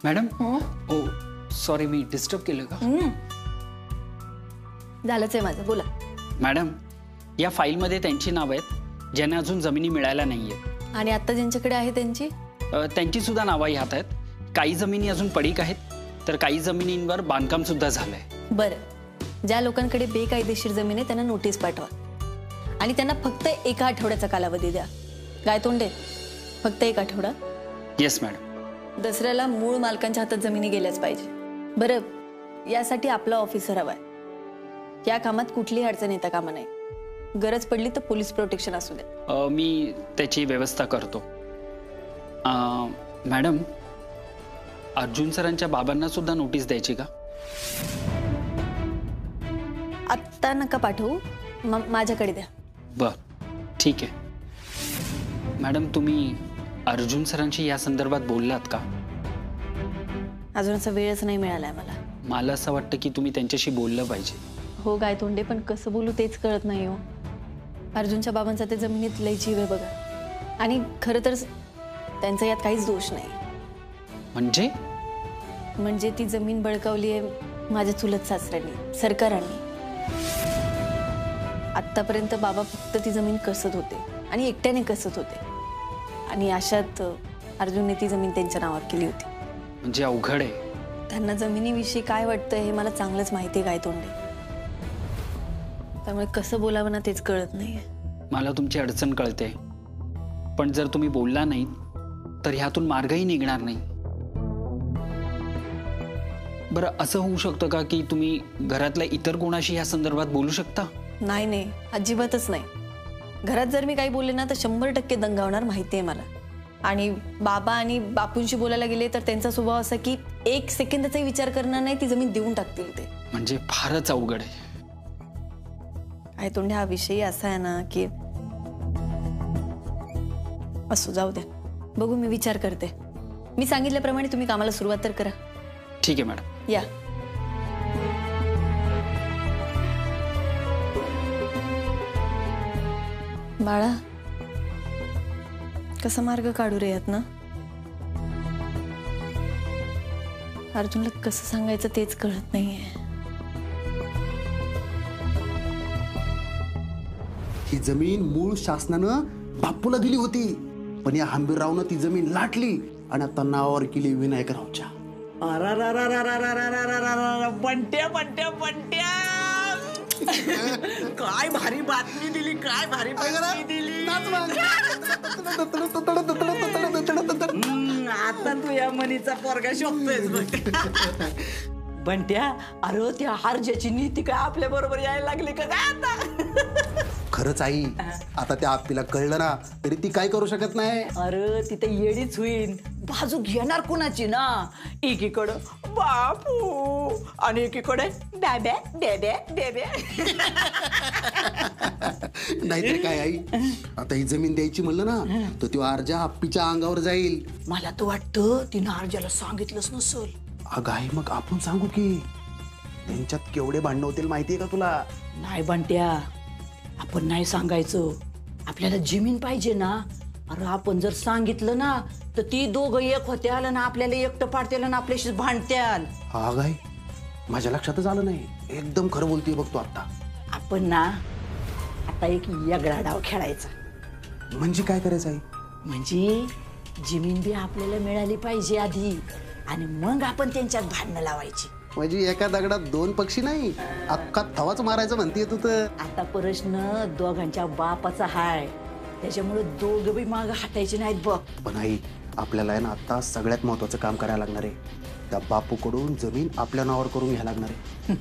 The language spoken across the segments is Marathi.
मॅडम ओ सॉरी मी डिस्टर्ब केलं का? झालंच आहे माझं, बोला. मॅडम या फाईलमध्ये त्यांची नावं आहेत ज्यांना अजून जमिनी मिळायला नाहीयेत. आणि आता ज्यांच्याकडे आहे त्यांची सुद्धा नावं ह्यात आहेत. काही जमिनी अजून पडीक आहेत तर काही जमिनींवर बांधकाम सुद्धा झालंय. बरं, ज्या लोकांकडे बेकायदेशीर जमीन आहे त्यांना नोटीस पाठवा आणि त्यांना फक्त 1 आठवड्याचा कालावधी द्या. गायतोंडे, फक्त 1 आठवडा. Yes madam. दसऱ्याला मूळ मालकांच्या हातात जमिनी गेल्याच पाहिजे. बरं, यासाठी आपला ऑफिसर हवाय. या कामात कुठलीही अडचण येता कामा नाही. गरज पडली तर पोलीस प्रोटेक्शन असू दे. मी त्याची व्यवस्था करतो. मॅडम अर्जुन सरांच्या बाबांना सुद्धा नोटीस द्यायची का? आत्ता नका पाठवू, माझ्याकडे द्या. बर ठीक आहे. मॅडम तुम्ही अर्जुन सरांशी या संदर्भात बोललात का? अजून असा वेळच नाही मिळालाय मला. मला असं वाटतं की तुम्ही त्यांच्याशी बोललं पाहिजे. हो गायतोंडे, पण कसं बोलू तेच कळत नाही हो. अर्जुनच्या बाबांचा ते जमिनीत लय जीव आहे बघा. आणि खरं तर त्यांचा यात काहीच दोष नाही. म्हणजे ती जमीन बळकावली आहे माझ्या चुलत सासऱ्यांनी, सरकारांनी. आत्तापर्यंत बाबा फक्त ती जमीन कसत होते आणि एकट्याने कसत होते. आणि अशात अर्जुनने ती जमीन त्यांच्या नावावर केली होती. म्हणजे अवघड आहे. त्यांना जमिनीविषयी काय वाटतं हे मला चांगलंच माहिती आहे गायतोंडे. त्यामुळे कसं बोलावं ना तेच कळत नाहीये. मला तुमची अडचण कळते, पण जर तुम्ही बोलला नाही तर ह्यातून मार्गही निघणार नाही. बरं, असं होऊ शकतं का की तुम्ही घरातल्या इतर कोणाशी या संदर्भात बोलू शकता? नाही, अजिबातच नाही. घरात जर मी काही बोलले ना तर 100% दंगा होणार, माहिती आहे मला. आणि बाबा आणि बापूंशी बोलायला गेले तर त्यांचा स्वभाव असा की 1 सेकंदाचाही विचार करणार नाही, ती जमीन देऊन टाकतील ते. म्हणजे फारच अवघड आहे. गायतोंडे, हा विषय असा आहे ना की असो, जाऊ द्या, बघू, मी विचार करते. मी सांगितल्याप्रमाणे तुम्ही कामाला सुरुवात तर करा. ठीक आहे मॅडम. या. बाळा, कसा मार्ग काढू रे यात ना? अर्जुनला कसं सांगायचं तेच कळत नाहीये. ही जमीन मूळ शासनानं बापूला दिली होती, पण या हंबीररावनं ती जमीन लाटली आणि आता नावावर केली विनायकरावच्या. बंट्या बंट्या बंट्या, काय भारी बातमी दिली, काय भारी बातमी दिली. आता तू या मनीचा पोरगा शोधतोयस बघ. बंट्या, अरे त्या हारज्याची नीती काय आपल्या बरोबर यायला लागली का काय आता? खरंच आई, आता त्या आप्पीला कळलं ना तरी ती काय करू शकत नाही. अरे तिथे येडीच होईल. बाजू घेणार कुणाची ना? एकीकडं बापू आणि एकीकडे बेबे बेबे बेबे. नाहीतर काय आई, आता ही जमीन द्यायची म्हणलं ना तर ती अर्जा आप्पीच्या अंगावर जाईल. मला तर वाटतं तिनं अर्जाला सांगितलंच नसल. अगं आई, मग आपण सांगू की? त्यांच्यात केवढे भांडण होतील माहितीये का तुला? नाही बंट्या, आपण नाही सांगायचं. आपल्याला जमीन पाहिजे ना. अरे आपण जर सांगितलं ना तर ती दोघं एक होत्याल ना, आपल्याला एकटं पाडत्याल ना, आपल्याशी भांडत्याल. हा गाय, माझ्या लक्षातच आलं नाही. एकदम खरं बोलतेय बघ तू आता. आपण ना आता एक वेगळा डाव खेळायचा. म्हणजे काय करायचं आई? म्हणजे जमीन बी आपल्याला मिळाली पाहिजे आधी, आणि मग आपण त्यांच्यात भांडणं लावायची. म्हणजे एका दगडात 2 पक्षी नाही, अख्खा तवाच मारायचं म्हणतेय तू तर. आता प्रश्न दोघांच्या बापाचा हाय, त्याच्यामुळे दोघं बी माग हटायचे नाहीत बघ. पण आई, आपल्याला आहे ना आता सगळ्यात महत्वाचं काम करायला लागणार आहे. त्या बापूकडून जमीन आपल्या नावावर करून घ्यायला लागणार आहे.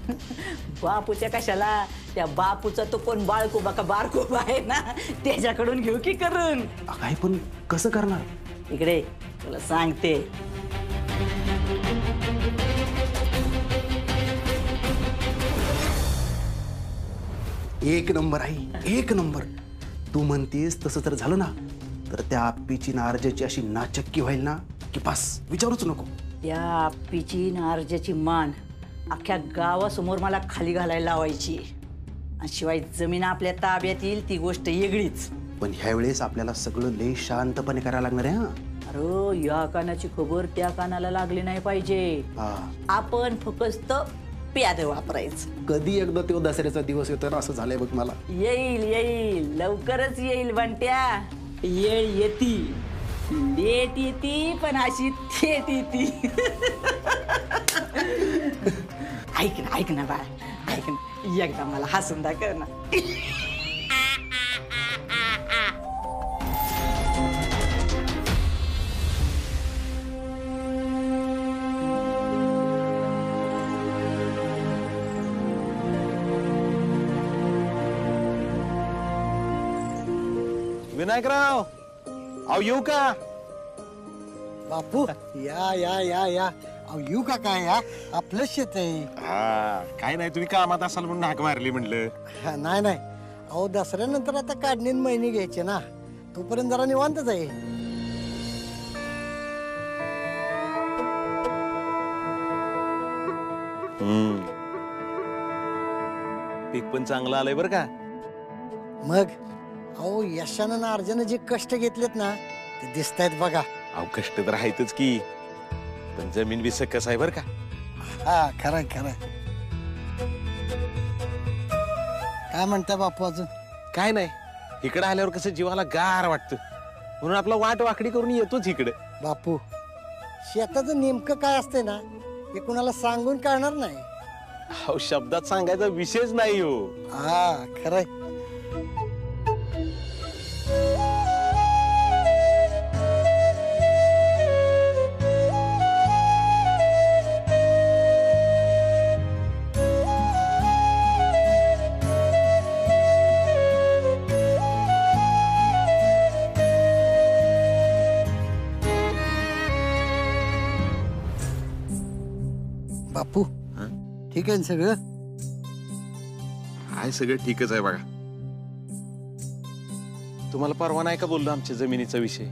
बापूच्या कशाला? त्या बापूचा तो कोण बाळकोबा का बारकोबा आहे ना, त्याच्याकडून घेऊ की करून. काय पण कसं करणार? इकडे तुला सांगते. एक नंबर आई, 1 नंबर. तू म्हणतेस तसं तर झालं ना तर त्या आप्पीची नारजाची अशी नाचक्की होईल ना की बस विचारूच नको. त्या आप्पीची नारजाची मान अख्ख्या गावासमोर मला खाली घालायला लावायची. आणि शिवाय जमीन आपल्या ताब्यात येईल ती गोष्ट वेगळीच. पण ह्या वेळेस आपल्याला सगळं लय शांतपणे करायला लागणार आहे. अरे या कानाची खबर त्या कानाला लागली नाही पाहिजे. हा आपण फक्त प्याद वापरायचं. कधी एकदा तो दसऱ्याचा दिवस येतो ना असं झालंय बघ मला. येईल येईल लवकरच येईल बंट्या. येळ येती लेट येती पण अशी थेट येती. ऐक ना बाळ ऐक ना एकदा मला हसून दाखव ना. विनायकराव अहो येऊ का? बापू या या या या अहो येऊ का काय या आपलं शेत आहे. हा काय नाही तुम्ही कामात असाल म्हणून हाक मारली म्हणलं. हा, नाही नाही अहो दसऱ्यानंतर आता काढणी महिने घ्यायचे ना तोपर्यंत जरा निवांतच आहे. पीक पण चांगलं आलंय बरं का. मग अहो यशानं ना अर्जानं जे कष्ट घेतलेत ना ते दिसतायत बघा. अहो कष्ट तर आहेतच की पण जमीन बी सकस आहे बरं का. हा खरं खरं. काय म्हणता बापू अजून? काय नाही इकडे आल्यावर कसं जीवाला गार वाटतं म्हणून आपला वाट वाकडी करून येतोच इकडे. बापू शेताचं नेमकं काय असतंय ना हे कुणाला सांगून कळणार नाही. अहो शब्दात सांगायचा विषयच नाही हो. हा खरंय. बापू ठीक आहे ना सगळं? हाय सगळं ठीकच आहे बघा. तुम्हाला परवा नाही का बोललो आमच्या जमिनीचा विषय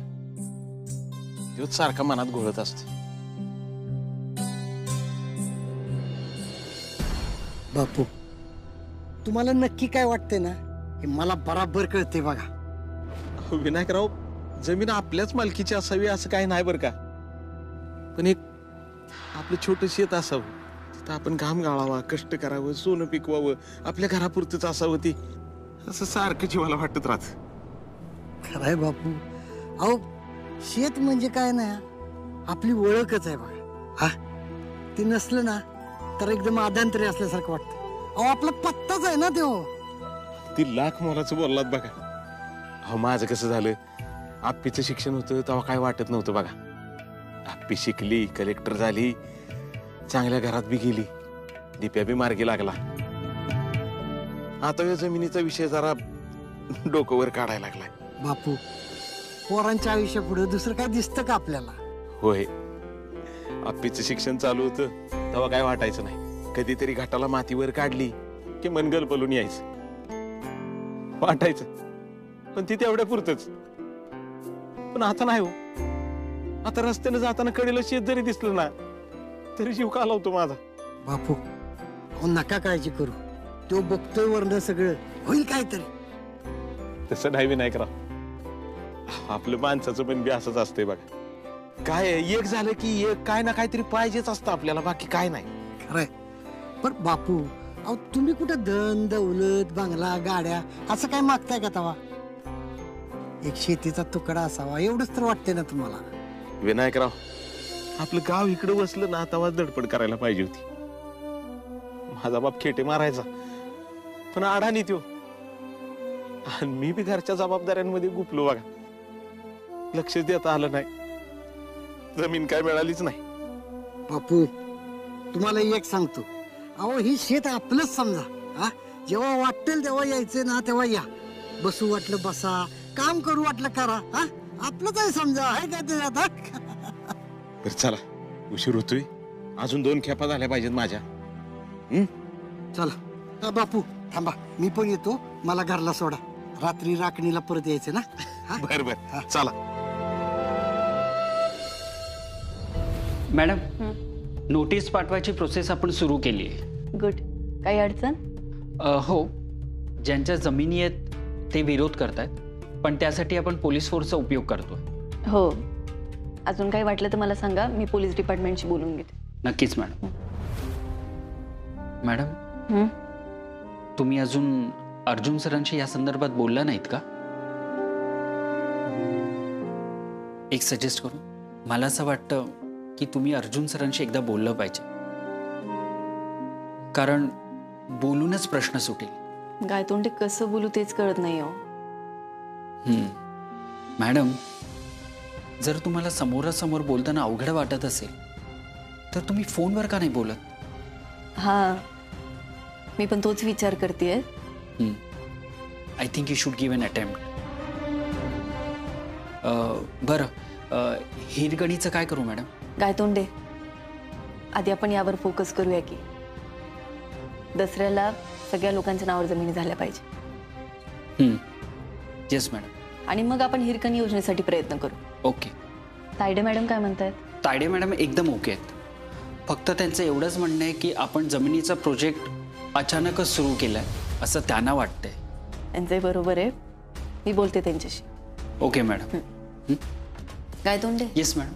तोच सारखा मनात घोळत असतो. बापू तुम्हाला नक्की काय वाटतंय ना हे मला बराबर कळते बघा. अहो, विनायकराव जमीन आपल्याच मालकीची असावी असं काही नाही बरं का. पण एक आपलं छोटं शेत असावं तिथं आपण घाम गाळावा कष्ट करावं सोनं पिकवावं आपल्या घरापुरतच असावं ती असं सारखं जीवाला वाटत राहत. खरंय बापू. अहो शेत म्हणजे काय ना आपली ओळखच आहे बघा. हा ते नसलं ना तर एकदम आदांतरी असल्यासारखं वाटतं. अहो आपला पत्ताच आहे ना तो. ती लाख मोलाचं बोललात बघा. अहो माझं कसं झालं आप्पीचं शिक्षण होतं तेव्हा काय वाटत नव्हतं बघा. आप्पी शिकली कलेक्टर झाली चांगल्या घरात बी गेली दिप्या बी मार्गी लागला. आता या जमिनीचा विषय जरा डोकं वर काढायला लागलाय. बापू पोरांच्या आयुष्यापुढे दुसरं काय दिसतं का आपल्याला? होय आप्पीचं शिक्षण चालू होतं तेव्हा काय वाटायचं नाही. कधीतरी घाटाला मातीवर काढली की मनगल पलून यायचं वाटायचं पण ती तेवढ्या पुरतच. पण आता नाही हो. आता रस्त्याने जाताना कडेला शेत जरी दिसलं ना तरी जीव कालावतो माझा. बापू अहो नका काळजी करू. तो बघतोय वरनं सगळं होईल काहीतरी. तसं नाही विनायकराव. आपलं माणसाचं पण बी असंच असतंय बघा. काय आहे, एक झालं की एक काय ना काहीतरी पाहिजेच असतं आपल्याला बाकी काय नाही. खरंय. पण बापू अहो तुम्ही कुठं धन दौलत बंगला गाड्या असं काय मागताय का तवा? एक शेतीचा तुकडा असावा एवढंच तर वाटतंय ना तुम्हाला? विनायकराव आपलं गाव इकडे बसलं ना तेव्हा धडपड करायला पाहिजे होती. माझा बाप खेटे मारायचा पण आडानी त्यो आणि मी बी घरच्या जबाबदाऱ्यांमध्ये गुपलो बघा. लक्ष देता आलं नाही. जमीन काय मिळालीच नाही. बापू तुम्हाला एक सांगतो अहो ही शेत आपलंच समजा. हा जेव्हा वाटेल तेव्हा यायचं ना तेव्हा या. बसू वाटलं बसा काम करू वाटलं करा. हा आपलंच आहे समजा आहे काय ते आता. बरं चला उशीर होतोय. अजून 2 खेपा झाल्या पाहिजेत माझ्या. चला हा, बापू थांबा मी पण येतो. मला घरला सोडा. रात्री राखणीला परत यायचं ना. हा? बर बर चला. मॅडम नोटीस पाठवायची प्रोसेस आपण सुरू केली आहे. गुड. काही अडचण? हो ज्यांच्या जमिनी आहेत ते विरोध करतायत पण त्यासाठी आपण पोलीस फोर्सचा उपयोग करतो. हो अजून काही वाटलं तर मला सांगा, मी पोलीस डिपार्टमेंटशी बोलून घेते. नक्कीच मॅडम. मॅडम, हं? तुम्ही अजून अर्जुन सरांशी या संदर्भात बोलला नाहीत का? एक सजेस्ट करू, मला असं वाटतं की तुम्ही अर्जुन सरांशी एकदा बोललं पाहिजे, कारण बोलूनच प्रश्न सुटेल. गायतोंडे कसं बोलू तेच कळत नाही हो. मॅडम, जर तुम्हाला समोरासमोर बोलताना अवघड वाटत असेल तर तुम्ही फोनवर का नाही बोलत? हा, मी पण तोच विचार करतेय. I think you should give an attempt. बरं, हिरकणीचं काय करू मॅडम? गायतोंडे, आधी आपण यावर फोकस करूया की दसऱ्याला सगळ्या लोकांच्या नावावर जमिनी झाल्या पाहिजे. Yes madam. आणि मग आपण हिरकणी योजनेसाठी प्रयत्न करू. ओके. तायडे मॅडम काय म्हणतायत? तायडे मॅडम एकदम ओके आहेत. फक्त त्यांचं एवढंच म्हणणं आहे की आपण जमिनीचा प्रोजेक्ट अचानकच सुरू केलाय असं त्यांना वाटतंय. त्यांचे बरोबर आहे, मी बोलते त्यांच्याशी. Okay madam. Gaitonde, yes madam.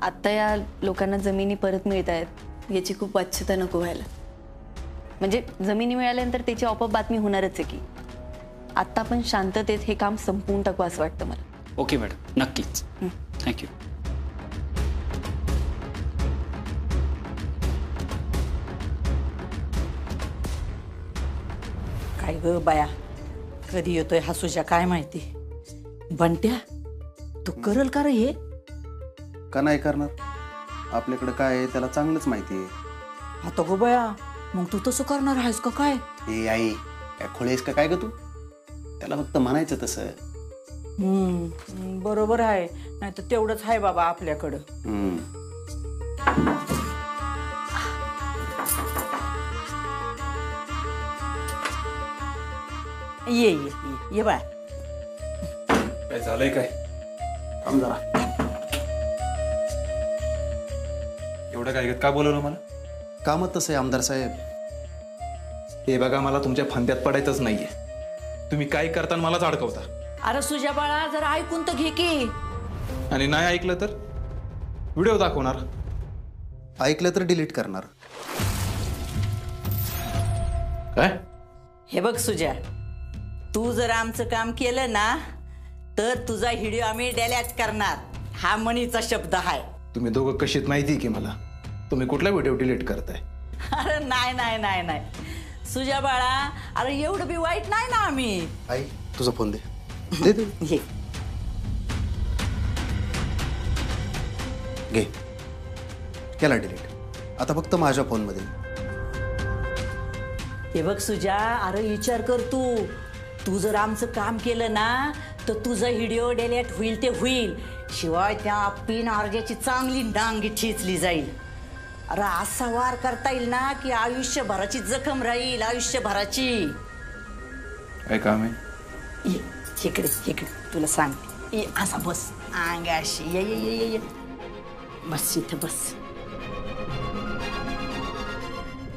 आत्ता या लोकांना जमिनी परत मिळत आहेत याची खूप वाच्यता नको व्हायला. म्हणजे जमिनी मिळाल्यानंतर त्याची आपोआप बातमी होणारच आहे की आत्ता पण शांततेत हे काम संपवून टाकू असं वाटतं मला. ओके मॅडम, नक्कीच. थँक्यू. काय ग बाया, कधी येतोय हा सुजा काय माहिती. बंट्या, तू करल का रे हे? का नाही करणार? आपल्याकडे काय आहे त्याला चांगलंच माहिती आहे. आता गो बाया, मग तू तसं करणार आहेस का काय? ए आई, काय खोळेस का काय ग तू? त्याला फक्त म्हणायचं तसं. बरोबर आहे, नाही तर तेवढंच आहे बाबा आपल्याकडं. ये ये ये ये बाय. काय झालंय काय? थांब जरा. एवढं काय का बोलवलं मला? कामच तसं आहे आमदार साहेब. हे बघा, मला तुमच्या फंद्यात पडायचंच नाहीये. तुम्ही काय करता आणि मलाच अडकवता. अरे सुजा बाळा, जरा ऐकून तर घे की. आणि नाही ऐकलं तर व्हिडिओ दाखवणार. ऐकलं तर डिलीट करणार. काय? हे बघ सुजा, तू जर आमचं काम केलं ना तर तुझा व्हिडिओ आम्ही डिलीट करणार. हा मनीचा शब्द आहे. तुम्ही दोघं कशीत माहिती की मला? तुम्ही कुठला व्हिडिओ डिलीट करताय? अरे नाही नाही नाही नाही सुजा बाळा, अरे एवढं बी वाईट नाही ना आम्ही. आई, तुझा फोन दे. दे दे. हे घे. केला डिलीट. आता फक्त माझ्या फोनमध्ये. हे बघ सुजा, अरे विचार कर तू जर आमचं काम केलं ना तर तुझा व्हिडिओ डिलीट होईल ते होईल, शिवाय त्या पिन अर्जाची चांगली डांगी ठेचली जाईल. अरे असा वार करता येईल ना की आयुष्यभराची जखम राहील, आयुष्यभराची. काय काम आहे? ये इकडे इकडे तुला सांग. ये असा बस अंगाशी. ये ये ये ये बस इथं बस.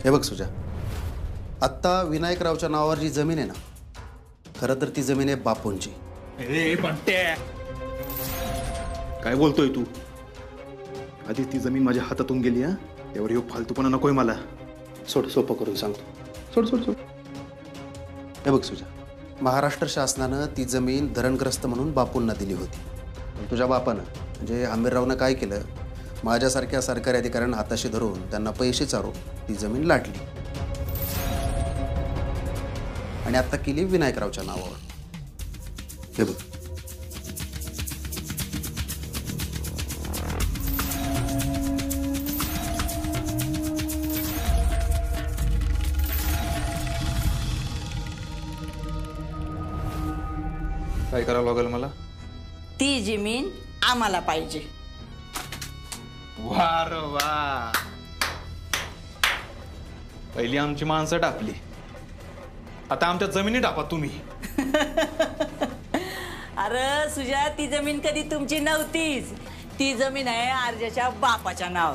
हे बघ सुजा, आत्ता विनायकरावच्या नावावर जी जमीन आहे ना, खरं तर ती जमीन आहे बापूंची. काय बोलतोय तू? आधी ती जमीन माझ्या हातातून गेली. त्यावर ह्यो फालतूपणा नकोय मला. सोड, सोपं करून सांगतो. सोड सोड सोड. हे बघ सुजा, महाराष्ट्र शासनानं ती जमीन धरणग्रस्त म्हणून बापूंना दिली होती. पण तुझ्या बापानं म्हणजे आमिररावनं काय केलं, माझ्यासारख्या सरकारी अधिकाऱ्यांना हाताशी धरून त्यांना पैसे चारून ती जमीन लाटली आणि आता केली विनायकरावच्या नावावर. हे बघ. काय करावं लागेल मला? ती जमीन आम्हाला पाहिजे. वार वा, पहिली आमची माणसं टाकली, आता आमच्या जमिनी टापा तुम्ही. अरे सुजा, ती जमीन कधी तुमची नव्हतीच. ती जमीन आहे अर्जाच्या बापाच्या नाव.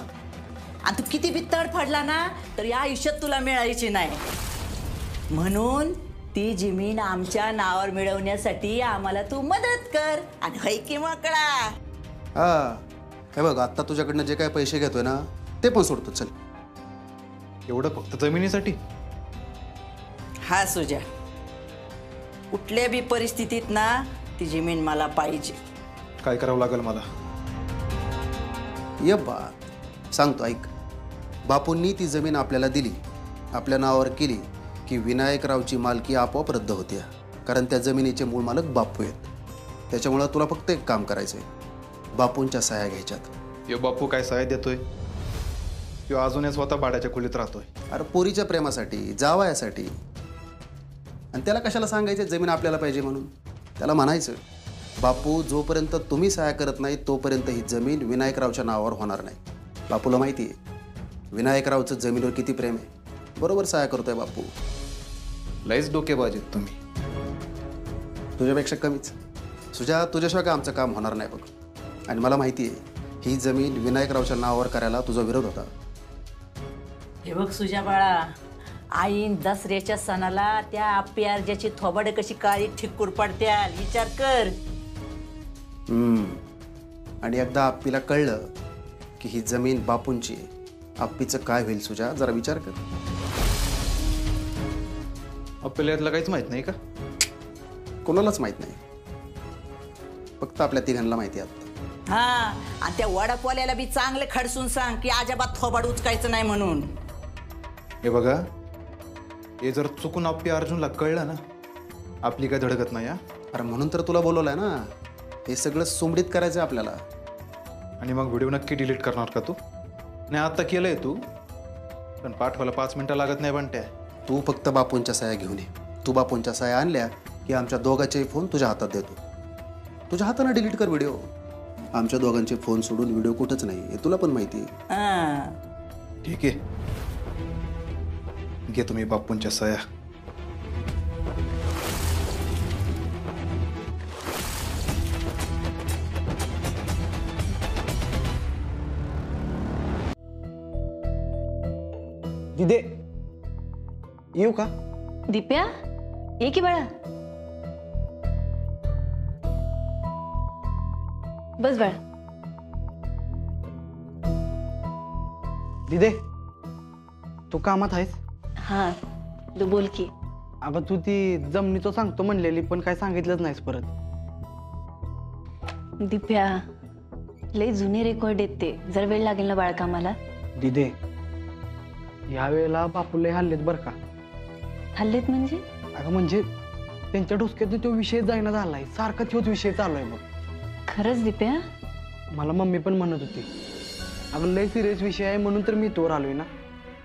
आणि तू किती बी तडफडला ना तर या आयुष्यात तुला मिळायची नाही. म्हणून ती जमीन आमच्या नावावर मिळवण्यासाठी आम्हाला तू मदत कर. आणि होय की मोकळा. हा, हे बघ, आत्ता तुझ्याकडनं जे काय पैसे घेतोय ना ते पण सोडतो. चल. एवढं फक्त जमिनीसाठी? हा सुजा, कुठल्या बी परिस्थितीत ना ती जमीन मला पाहिजे. काय करावं लागेल मला? ये बा सांगतो, ऐक. बापूंनी ती जमीन आपल्याला दिली, आपल्या नावावर केली की विनायकरावची मालकी आपोआप रद्द होते, कारण त्या जमिनीचे मूळ मालक बापू आहेत. त्याच्यामुळं तुला फक्त एक काम करायचं आहे, बापूंच्या सह्या घ्यायच्यात. यो बापू काय सहाय्य देतोय? यो अजूनही स्वतः भाड्याच्या खोलीत राहतोय. अरे पोरीच्या प्रेमासाठी, जावयासाठी. आणि त्याला कशाला सांगायचं जमीन आपल्याला पाहिजे म्हणून? त्याला म्हणायचं, बापू जोपर्यंत तुम्ही सहाय्य करत नाही तोपर्यंत ही जमीन विनायकरावच्या नावावर होणार नाही. बापूला माहिती आहे विनायकरावचं जमिनीवर किती प्रेम आहे. बरोबर सहाय्य करतोय बापू. लयच डोकेबाज आहेत तुम्ही. तुझ्यापेक्षा कमीच. सुजा, तुझ्याशिवाय काय आमचं काम होणार नाही बघ. आणि मला माहिती आहे ही जमीन विनायकरावच्या नावावर करायला तुझा विरोध होता. हे बघ सुजा बाळा, आईन दसऱ्याच्या सणाला त्या आप्पी अर्जाची थोबाडे कशी काळी ठिक्कूर पडत्याल विचार कर. आणि एकदा आप्पीला कळलं की ही जमीन बापूंची, आप्पीचं काय होईल सुजा? जरा विचार कर. आपल्याला यातलं काहीच माहित नाही का? कोणालाच माहित नाही, फक्त आपल्या तिघांना माहिती आहे. हा, आणि त्या वडापोल्याला बी चांगले खडसून सांग की अजिबात थोबाड उचकायचं नाही म्हणून. हे बघा, हे जर चुकून आप्पी अर्जुनला कळलं ना, आपली काय धडकत नाही. अरे म्हणून तर तुला बोलवलंय ना, हे सगळं सुमडीत करायचं आपल्याला. आणि मग व्हिडिओ नक्की डिलीट करणार का तू? नाही, आता केलंय तू, पण पाठवायला 5 मिनिटं लागत नाही बनत्या. तू फक्त बापूंच्या सह्या घेऊन ये. तू बापूंच्या सह्या आणल्या की आमच्या दोघांचे फोन तुझ्या हातात देतो. तुझ्या हाताने डिलीट कर व्हिडिओ. आमच्या दोघांचे फोन सोडून व्हिडिओ कुठंच नाही, हे तुला पण माहिती आहे. ठीक आहे, घे तुम्ही बापूंच्या सह्या. दिदे, येऊ का? दिप्या, ये की बाळा. बस बाळा. दिदे, तू कामात आहेस? हा, तू बोल की. अगं तू ती जमिनीचं सांगतो म्हणलेली, पण काय सांगितलंच नाहीस परत. दिप्या, लय जुने रेकॉर्ड आहेत ते, जर वेळ लागेल ना बाळा कामाला. दिदे, ह्या वेळेला बापूला हल्लेत बरं का. हल्लेत म्हणजे? अगं म्हणजे त्यांच्या डोसक्यात तो विषय जायना झालाय, सारखा तोच विषय चालू आहे बघ. खरंच दिप्या? मला मम्मी पण म्हणत होती. अगं लय सिरियस विषय आहे म्हणून तर मी तोवर आलोय ना.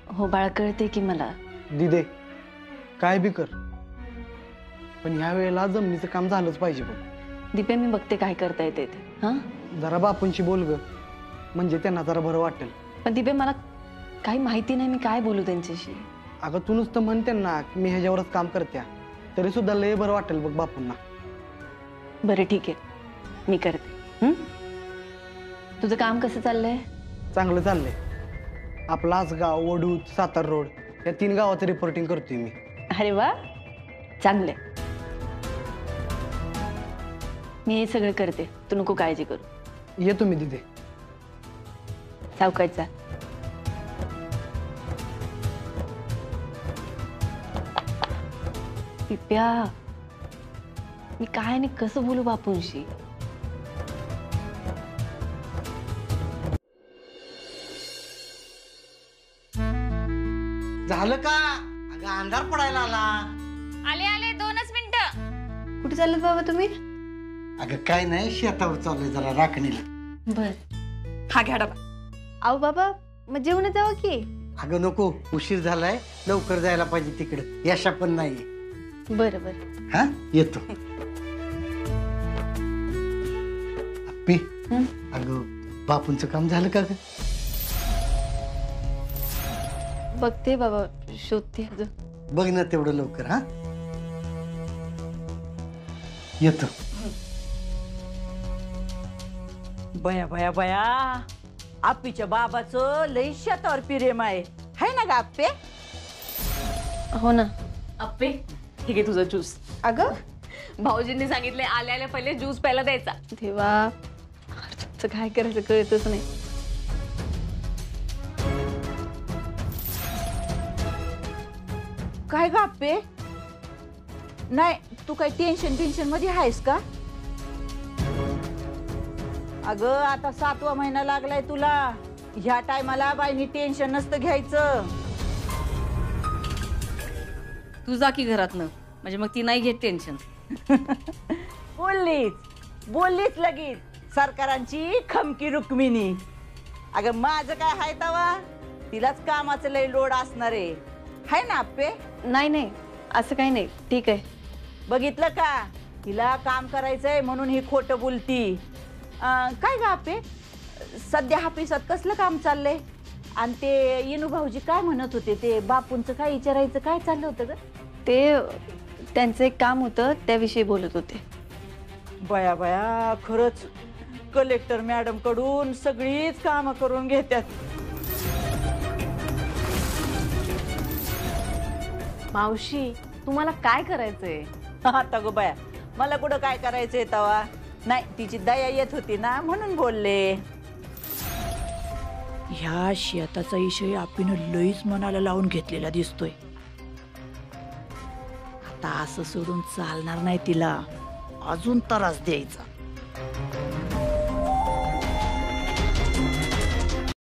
हो बाळा, कळते की मला. दिदे, काय बी कर, पण ह्या वेळेला जमिनीचं काम झालंच पाहिजे बघ. दिप्या, मी बघते काय करता येते ते. हा, जरा बापूंशी बोल ग, म्हणजे त्यांना जरा बरं वाटेल. पण दिप्या, मला काही माहिती नाही, मी काय बोलू त्यांच्याशी. अगं तू नुसतं म्हण त्यांना की मी ह्याच्यावरच काम करत्या, तरी सुद्धा लय बरं वाटेल बघ बापूंना. बरं ठीक आहे, मी करते. तुझं काम कसं चाललंय? चांगलं चाललंय. आपला आसगाव, वडूद, सातार रोड या 3 गावाचं रिपोर्टिंग करतोय मी. अरे वा, चांगलंय. मी हे सगळं करते, तू नको काळजी करू. ये तुम्ही दिदे. सावकाशचा. पिप्या, मी काय आणि कसं बोलू बापूंशी? झालं का? अगं अंधार पडायला आला. आले आले, 2च मिनिटं. कुठे चालत बाबा तुम्ही? अगं काय नाही, शेतावर चाललोय जरा राखणीला. बर. हा घ्या डबा. अहो बाबा, मग जेवण जावं की. अगं नको, उशीर झालाय, लवकर जायला पाहिजे तिकडे. यशा पण नाही. बरं बरं. हा, येतो. अप्पी, अगं बापूंचं काम झालं का ग? बघते बाबा, शोधते अजून. बघ ना तेवढं लवकर. हा, येतो. बया बया बया, आप्पीच्या बाबाचं लई शेतावर प्रेम आहे, है ना ग आप्पे? हो ना. अप्पे, ठीक आहे तुझा ज्यूस. अगं भाऊजींनी सांगितले आल्या आल्या पहिले ज्यूस प्यायला द्यायचा. देवा, पुढचं काय करायचं कळतच नाही. काय ग आप्पे? नाही तू काय टेन्शन मध्ये आहेस का? अगं आता 7वा महिना लागलाय तुला. ह्या टायमाला बाईनी टेन्शन नसतं घ्यायचं. तू जा की घरातनं, म्हणजे मग ती नाही घेत टेन्शन. बोललीच लगेच सरकारांची खमकी रुक्मिणी. अगं माझं काय हाय तवा, तिलाच कामाचं लय लोड असणार आहे. हाय ना आप्पे? नाही असं काही नाही, ठीक आहे. बघितलं का, तिला काम करायचंय म्हणून ही खोटं बोलती. काय ग आप्पे, सध्या ऑफिसात कसलं काम चाललंय? आणि ते इनू भाऊजी काय म्हणत होते, ते बापूंचं काय विचारायचं, काय चाललं होतं ग? ते त्यांचं एक काम होतं त्याविषयी बोलत होते. बया खरंच कलेक्टर मॅडम कडून सगळीच कामं करून घेतात. मावशी तुम्हाला काय करायचंय? आता गो बाया, मला कुठं काय करायचंय तवा. नाही तिची दया येत होती ना म्हणून बोलले. ह्या शेताचा विषय आपण लईच मनाला लावून घेतलेला दिसतोय. आता असं सोडून चालणार नाही, तिला अजून त्रास द्यायचा.